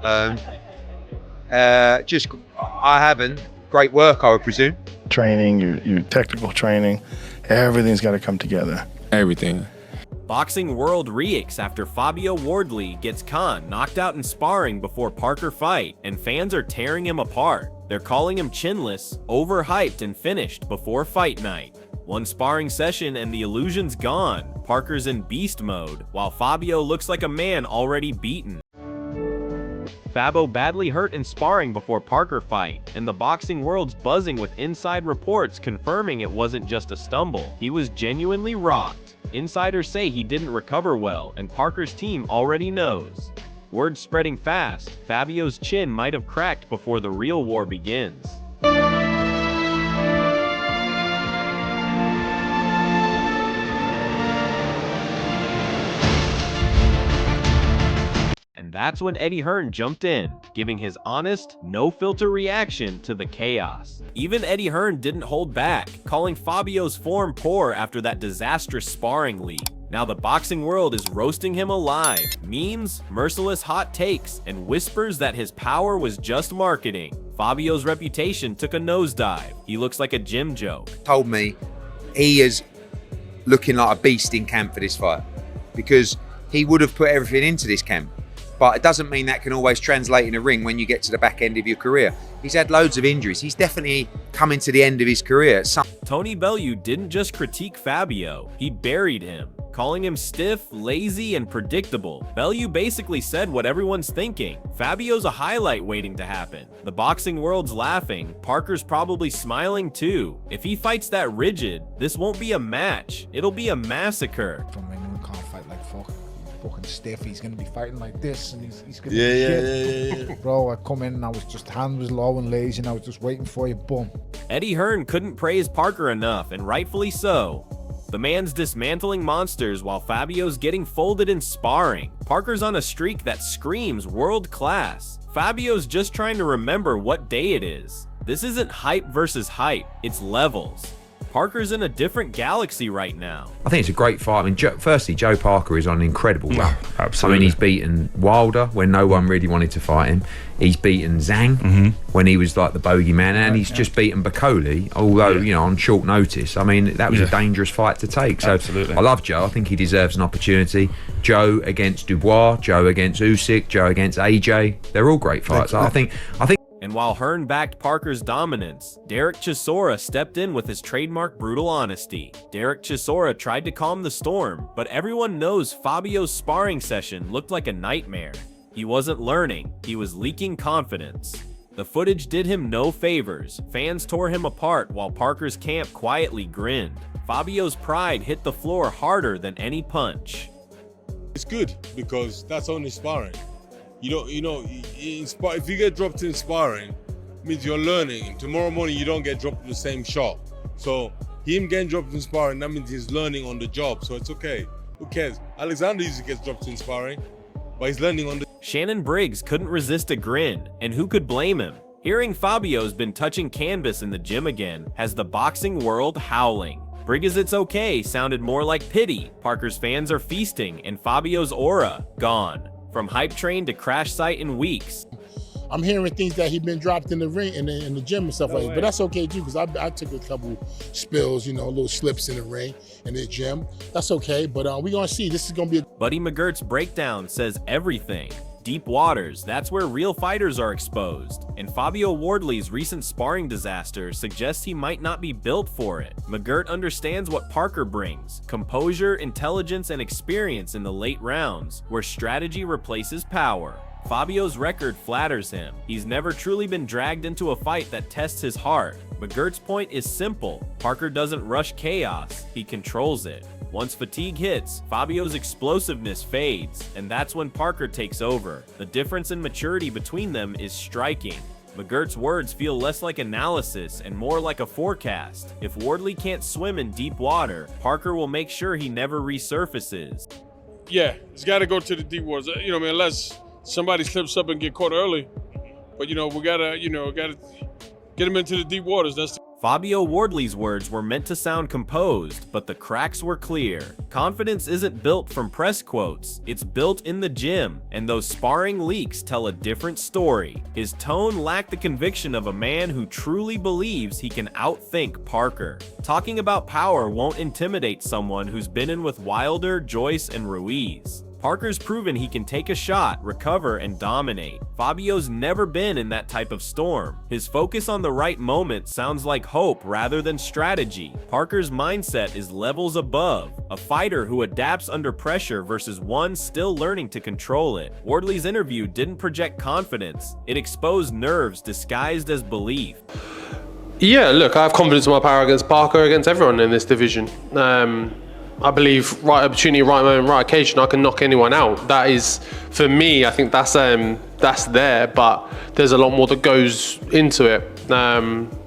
Um, just, I haven't. Great work, I would presume. Training, your technical training, everything's got to come together. Everything. Boxing World reeks after Fabio Wardley gets Khan knocked out in sparring before Parker fight, and fans are tearing him apart. They're calling him chinless, overhyped, and finished before fight night. One sparring session and the illusion's gone. Parker's in beast mode, while Fabio looks like a man already beaten. Fabo badly hurt in sparring before Parker fight, and the boxing world's buzzing with inside reports confirming it wasn't just a stumble. He was genuinely rocked. Insiders say he didn't recover well, and Parker's team already knows. Word spreading fast, Fabio's chin might have cracked before the real war begins. And that's when Eddie Hearn jumped in, giving his honest, no-filter reaction to the chaos. Even Eddie Hearn didn't hold back, calling Fabio's form poor after that disastrous sparring leak. Now the boxing world is roasting him alive. Memes, merciless hot takes, and whispers that his power was just marketing. Fabio's reputation took a nosedive. He looks like a gym joke. Told me he is looking like a beast in camp for this fight because he would have put everything into this camp. But it doesn't mean that can always translate in a ring when you get to the back end of your career. He's had loads of injuries. He's definitely coming to the end of his career. Tony Bellew didn't just critique Fabio, he buried him, calling him stiff, lazy, and predictable. Bellew basically said what everyone's thinking. Fabio's a highlight waiting to happen. The boxing world's laughing. Parker's probably smiling too. If he fights that rigid, this won't be a match. It'll be a massacre. From anyone can't fight like fucking stiff. He's gonna be fighting like this, and he's gonna Yeah. Bro, I come in and I was just, hand was low and lazy, and I was just waiting for you. Boom. Eddie Hearn couldn't praise Parker enough, and rightfully so. The man's dismantling monsters while Fabio's getting folded in sparring. Parker's on a streak that screams world class. Fabio's just trying to remember what day it is. This isn't hype versus hype, it's levels. Parker's in a different galaxy right now. I think it's a great fight. I mean, firstly, Joe Parker is on an incredible run. Absolutely. I mean, he's beaten Wilder when no one really wanted to fight him. He's beaten Zhang when he was like the bogeyman, and he's just beaten Bacoli, although, you know, on short notice. I mean, that was a dangerous fight to take. So Absolutely. I love Joe. I think he deserves an opportunity. Joe against Dubois, Joe against Usyk, Joe against AJ. They're all great fights. I think. And while Hearn backed Parker's dominance, Derek Chisora stepped in with his trademark brutal honesty. Derek Chisora tried to calm the storm, but everyone knows Fabio's sparring session looked like a nightmare. He wasn't learning, he was leaking confidence. The footage did him no favors. Fans tore him apart while Parker's camp quietly grinned. Fabio's pride hit the floor harder than any punch. It's good because that's only sparring. You know, if you get dropped in sparring, it means you're learning. Tomorrow morning, you don't get dropped in the same shot. So him getting dropped in sparring, that means he's learning on the job. So it's okay. Who cares? Alexander usually gets dropped in sparring, but he's learning on the... Shannon Briggs couldn't resist a grin, and who could blame him? Hearing Fabio's been touching canvas in the gym again has the boxing world howling. Briggs' "it's okay" sounded more like pity. Parker's fans are feasting, and Fabio's aura gone. From hype train to crash site in weeks. I'm hearing things that he's been dropped in the ring, in the gym and stuff like that. But that's okay too, because I took a couple spills, you know, little slips in the ring, in the gym. That's okay, but we're gonna see. This is gonna be a... Buddy McGirt's breakdown says everything. Deep waters, that's where real fighters are exposed. And Fabio Wardley's recent sparring disaster suggests he might not be built for it. McGirt understands what Parker brings: composure, intelligence, and experience in the late rounds, where strategy replaces power. Fabio's record flatters him. He's never truly been dragged into a fight that tests his heart. McGirt's point is simple: Parker doesn't rush chaos, he controls it. Once fatigue hits, Fabio's explosiveness fades, and that's when Parker takes over. The difference in maturity between them is striking. McGirt's words feel less like analysis and more like a forecast. If Wardley can't swim in deep water, Parker will make sure he never resurfaces. Yeah, it's got to go to the deep waters. You know, I mean, unless somebody slips up and get caught early. But, you know, we got to get him into the deep waters. That's the... Fabio Wardley's words were meant to sound composed, but the cracks were clear. Confidence isn't built from press quotes, it's built in the gym, and those sparring leaks tell a different story. His tone lacked the conviction of a man who truly believes he can outthink Parker. Talking about power won't intimidate someone who's been in with Wilder, Joyce, and Ruiz. Parker's proven he can take a shot, recover, and dominate. Fabio's never been in that type of storm. His focus on the right moment sounds like hope rather than strategy. Parker's mindset is levels above, a fighter who adapts under pressure versus one still learning to control it. Wardley's interview didn't project confidence, it exposed nerves disguised as belief. Yeah, look, I have confidence in my power against Parker, against everyone in this division. I believe right opportunity, right moment, right occasion, I can knock anyone out. That is, for me, I think that's there, but there's a lot more that goes into it,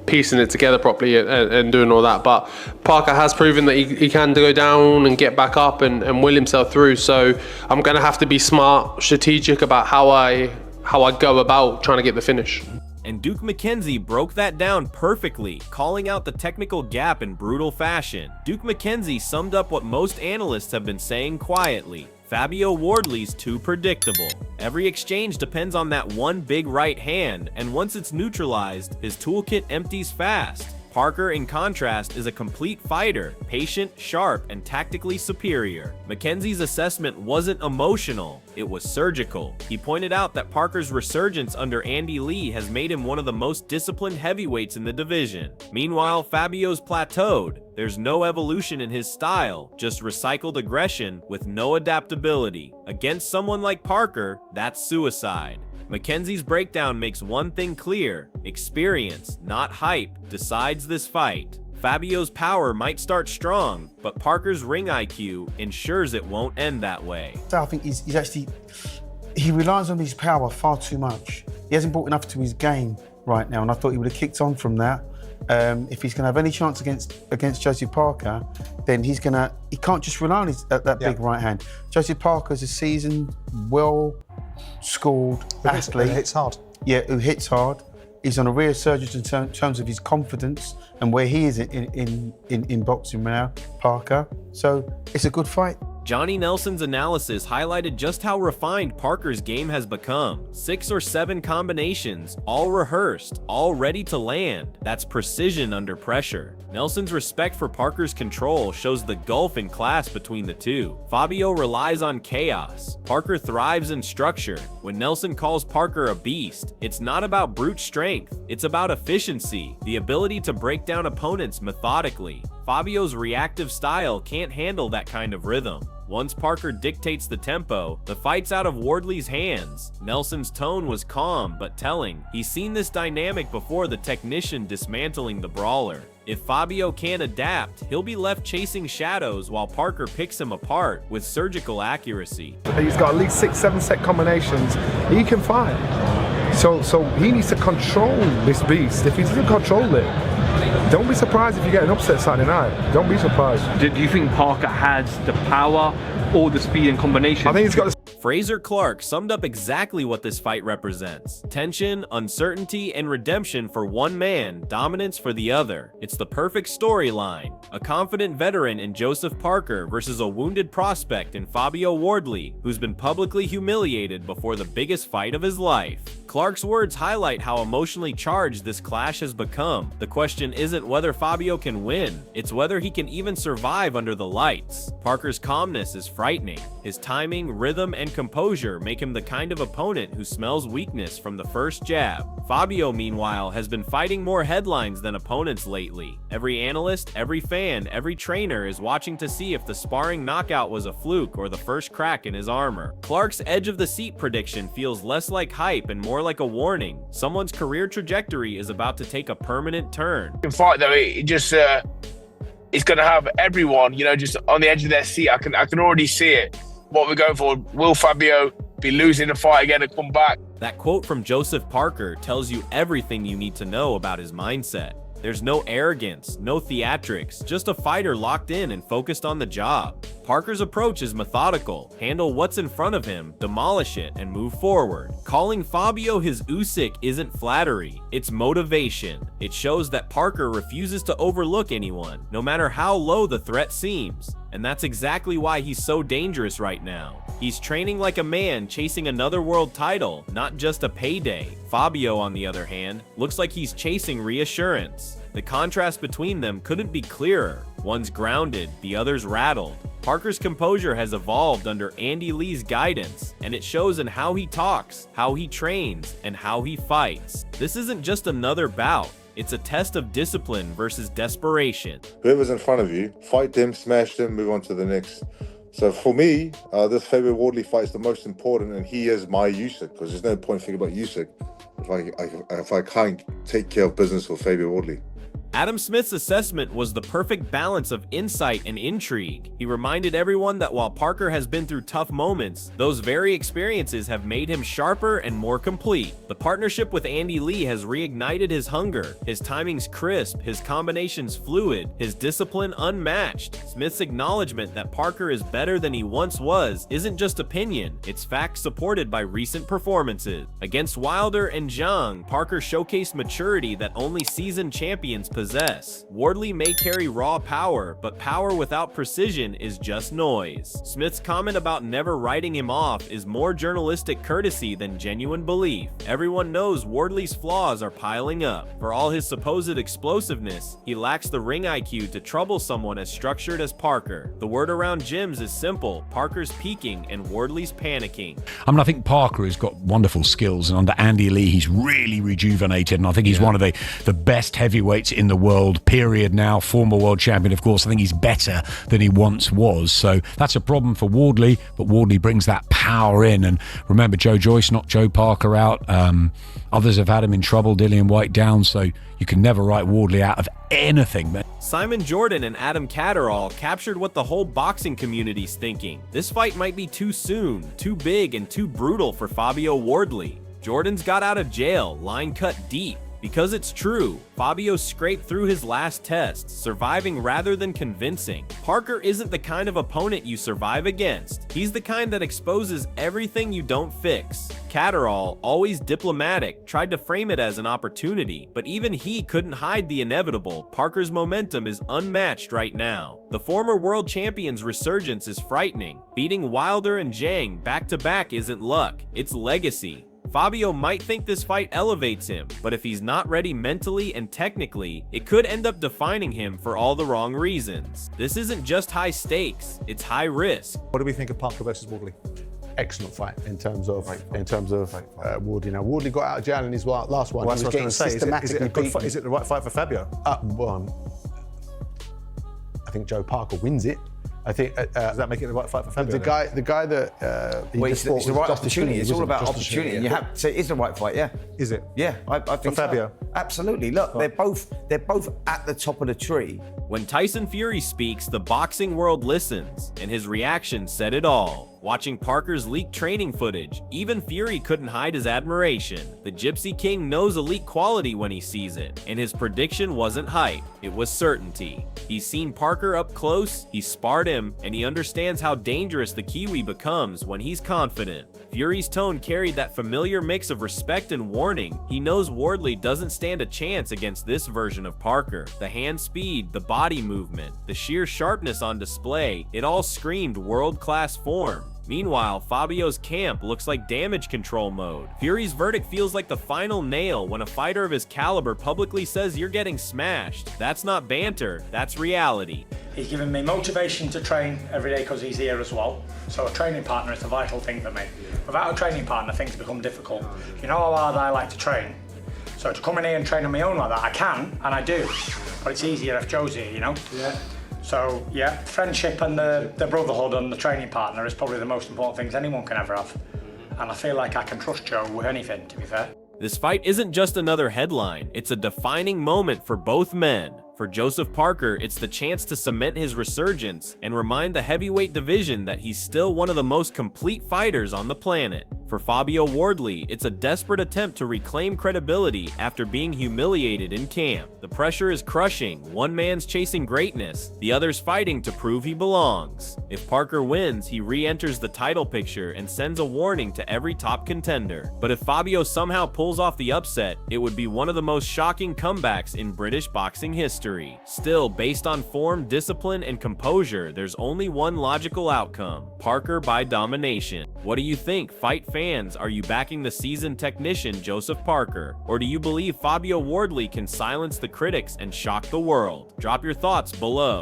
piecing it together properly and doing all that. But Parker has proven that he can go down and get back up and will himself through. So I'm going to have to be smart, strategic about how I go about trying to get the finish. And Duke McKenzie broke that down perfectly, calling out the technical gap in brutal fashion. Duke McKenzie summed up what most analysts have been saying quietly. Fabio Wardley's too predictable. Every exchange depends on that one big right hand, and once it's neutralized, his toolkit empties fast. Parker, in contrast, is a complete fighter, patient, sharp, and tactically superior. McKenzie's assessment wasn't emotional, it was surgical. He pointed out that Parker's resurgence under Andy Lee has made him one of the most disciplined heavyweights in the division. Meanwhile, Fabio's plateaued. There's no evolution in his style, just recycled aggression with no adaptability. Against someone like Parker, that's suicide. McKenzie's breakdown makes one thing clear: experience, not hype, decides this fight. Fabio's power might start strong, but Parker's ring IQ ensures it won't end that way. So I think he relies on his power far too much. He hasn't brought enough to his game right now, and I thought he would have kicked on from that. If he's going to have any chance against Joseph Parker, then he can't just rely on that big right hand. Joseph Parker's a seasoned, well-schooled athlete. Who hits hard. Yeah, who hits hard. He's on a resurgence in terms of his confidence and where he is in boxing now, Parker. So it's a good fight. Johnny Nelson's analysis highlighted just how refined Parker's game has become. 6 or 7 combinations, all rehearsed, all ready to land. That's precision under pressure. Nelson's respect for Parker's control shows the gulf in class between the two. Fabio relies on chaos. Parker thrives in structure. When Nelson calls Parker a beast, it's not about brute strength, it's about efficiency, the ability to break down opponents methodically. Fabio's reactive style can't handle that kind of rhythm. Once Parker dictates the tempo, the fight's out of Wardley's hands. Nelson's tone was calm but telling. He's seen this dynamic before the technician dismantling the brawler. If Fabio can't adapt, he'll be left chasing shadows while Parker picks him apart with surgical accuracy. He's got at least 6-7 set combinations. He can fight. So he needs to control this beast. If he doesn't control it, don't be surprised if you get an upset Saturday night. Don't be surprised. Do you think Parker has the power or the speed and combination? I think he's got the Fraser Clark summed up exactly what this fight represents. Tension, uncertainty, and redemption for one man, dominance for the other. It's the perfect storyline. A confident veteran in Joseph Parker versus a wounded prospect in Fabio Wardley, who's been publicly humiliated before the biggest fight of his life. Clark's words highlight how emotionally charged this clash has become. The question isn't whether Fabio can win, it's whether he can even survive under the lights. Parker's calmness is frightening. His timing, rhythm, and composure make him the kind of opponent who smells weakness from the first jab. Fabio, meanwhile, has been fighting more headlines than opponents lately. Every analyst, every fan, every trainer is watching to see if the sparring knockout was a fluke or the first crack in his armor. Clark's edge of the seat prediction feels less like hype and more like a warning. Someone's career trajectory is about to take a permanent turn. In fight though, it just it's going to have everyone, just on the edge of their seat. I can already see it. What we're going for, will Fabio be losing the fight again and come back? That quote from Joseph Parker tells you everything you need to know about his mindset. There's no arrogance, no theatrics, just a fighter locked in and focused on the job. Parker's approach is methodical. Handle what's in front of him, demolish it, and move forward. Calling Fabio his Usyk isn't flattery, it's motivation. It shows that Parker refuses to overlook anyone, no matter how low the threat seems. And that's exactly why he's so dangerous right now. He's training like a man chasing another world title, not just a payday. Fabio, on the other hand, looks like he's chasing reassurance. The contrast between them couldn't be clearer. One's grounded, the other's rattled. Parker's composure has evolved under Andy Lee's guidance, and it shows in how he talks, how he trains, and how he fights. This isn't just another bout. It's a test of discipline versus desperation. Whoever's in front of you, fight them, smash them, move on to the next. So for me, this Fabio Wardley fight is the most important, and he is my Usyk, because there's no point thinking about Usyk if I can't take care of business with Fabio Wardley. Adam Smith's assessment was the perfect balance of insight and intrigue. He reminded everyone that while Parker has been through tough moments, those very experiences have made him sharper and more complete. The partnership with Andy Lee has reignited his hunger, his timing's crisp, his combinations fluid, his discipline unmatched. Smith's acknowledgement that Parker is better than he once was isn't just opinion, it's fact supported by recent performances. Against Wilder and Zhang, Parker showcased maturity that only seasoned champions possess. Wardley may carry raw power, but power without precision is just noise. Smith's comment about never writing him off is more journalistic courtesy than genuine belief. Everyone knows Wardley's flaws are piling up. For all his supposed explosiveness, he lacks the ring IQ to trouble someone as structured as Parker. The word around gyms is simple: Parker's peaking and Wardley's panicking. I mean, I think Parker has got wonderful skills, and under Andy Lee, he's really rejuvenated, and I think he's one of the best heavyweights in the world, period now, former world champion, of course. I think he's better than he once was, so that's a problem for Wardley, but Wardley brings that power in. And remember, Joe Joyce knocked Joe Parker out. Others have had him in trouble, Dillian White down, so you can never write Wardley out of anything, man. Simon Jordan and Adam Catterall captured what the whole boxing community's thinking. This fight might be too soon, too big, and too brutal for Fabio Wardley. Jordan's got out of jail, line cut deep. Because it's true, Fabio scraped through his last test, surviving rather than convincing. Parker isn't the kind of opponent you survive against. He's the kind that exposes everything you don't fix. Catterall, always diplomatic, tried to frame it as an opportunity, but even he couldn't hide the inevitable. Parker's momentum is unmatched right now. The former world champion's resurgence is frightening. Beating Wilder and Zhang back-to-back isn't luck, it's legacy. Fabio might think this fight elevates him, but if he's not ready mentally and technically, it could end up defining him for all the wrong reasons. This isn't just high stakes, it's high risk. What do we think of Parker versus Wardley? Excellent fight in terms of Wardley. Now Wardley got out of jail in his last one. Well, that's what I was going to say. Is it the right fight for Fabio? I think Joe Parker wins it. I think does that make it the right fight for Fabio? The guy that it's the right opportunity. It's all about opportunity. You have to say it's the right fight. Yeah. Is it? Yeah, I think for Fabio. So. Absolutely. Look, they're both at the top of the tree. When Tyson Fury speaks, the boxing world listens, and his reaction said it all. Watching Parker's leaked training footage, even Fury couldn't hide his admiration. The Gypsy King knows elite quality when he sees it, and his prediction wasn't hype, it was certainty. He's seen Parker up close, he's sparred him, and he understands how dangerous the Kiwi becomes when he's confident. Fury's tone carried that familiar mix of respect and warning. He knows Wardley doesn't stand a chance against this version of Parker. The hand speed, the body movement, the sheer sharpness on display, it all screamed world-class form. Meanwhile, Fabio's camp looks like damage control mode. Fury's verdict feels like the final nail when a fighter of his caliber publicly says you're getting smashed. That's not banter, that's reality. He's given me motivation to train every day because he's here as well. So a training partner is a vital thing for me. Without a training partner, things become difficult. You know how hard I like to train? So to come in here and train on my own like that, I can, and I do. But it's easier if Joe's here, you know? Yeah. So yeah, friendship and the brotherhood and the training partner is probably the most important things anyone can ever have. And I feel like I can trust Joe with anything, to be fair. This fight isn't just another headline, it's a defining moment for both men. For Joseph Parker, it's the chance to cement his resurgence and remind the heavyweight division that he's still one of the most complete fighters on the planet. For For Fabio Wardley, it's a desperate attempt to reclaim credibility after being humiliated in camp. The pressure is crushing. One man's chasing greatness, the other's fighting to prove he belongs. If Parker wins, he re-enters the title picture and sends a warning to every top contender. But if Fabio somehow pulls off the upset, it would be one of the most shocking comebacks in British boxing history. Still, based on form, discipline, and composure, there's only one logical outcome: Parker by domination. What do you think, fight fans? Are you backing the seasoned technician Joseph Parker? Or do you believe Fabio Wardley can silence the critics and shock the world? Drop your thoughts below.